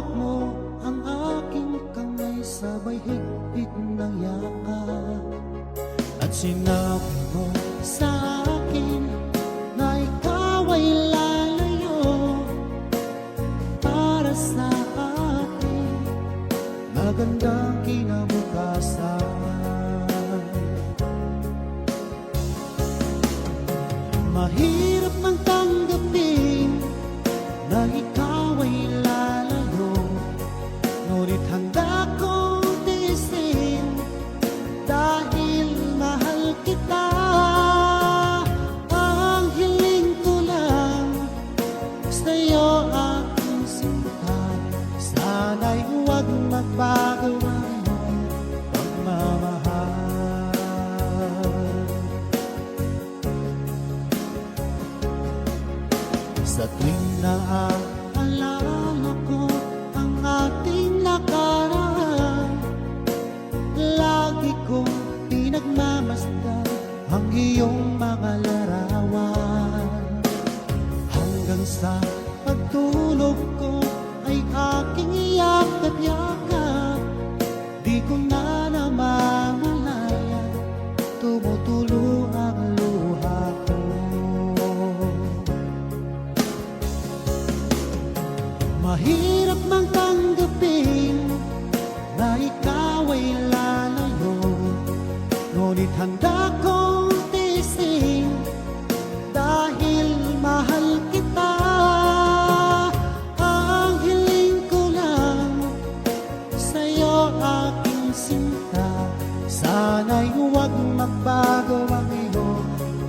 Hawak mo ang aking kamay, sabay higpit ng yakap. At sinabi mo sa akin na ikaw ay lalayo para sa ating magandang kinabukasan. Mahirap mang tanggapin na ikaw ay lalayo, ngunit handa kong tiisin dahil mahal kita. Ang hiling ko lang sa'yo aking sinta, sana'y huwag magbago ang iyong pagmamahal. Sa tuwing naaalala ko ang ating nakaraan, lagi kong pinagmamasdan ang iyong mga larawan. Hanggang sa pagtulog ko ay aking yakap-yakap, di ko na namamalayan, tumutulo ang luha ko. Mahirap mang tanggapin na ikaw ay lalayo, ngunit handa kong tiisin dahil mahal kita. Ang hiling ko lang sa'yo aking sinta, sana'y huwag magbago ang iyong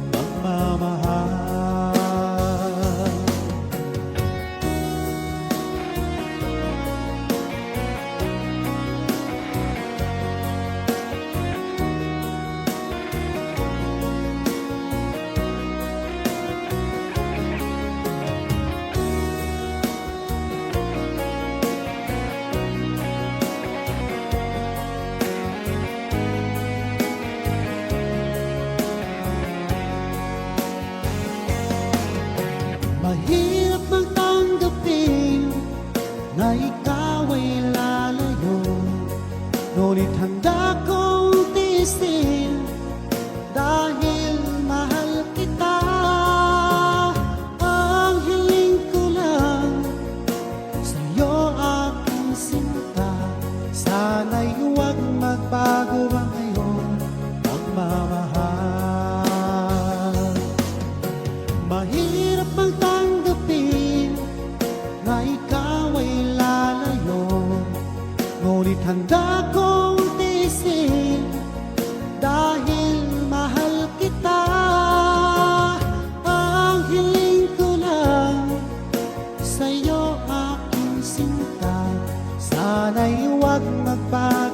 pagmamahal. Mahirap mang tanggapin na ikaw ay lalayo, ngunit handa kong tiisin dahil mahal kita. Ang hiling ko lang sa'yo aking sinta, sana'y huwag magbago ang iyong pagmamahal. Mahirap mang tanggapin na ikaw ay lalayo, ngunit handa kong tiisin dahil mahal kita. Ang hiling ko lang sa'yo aking sinta, sana'y huwag magbago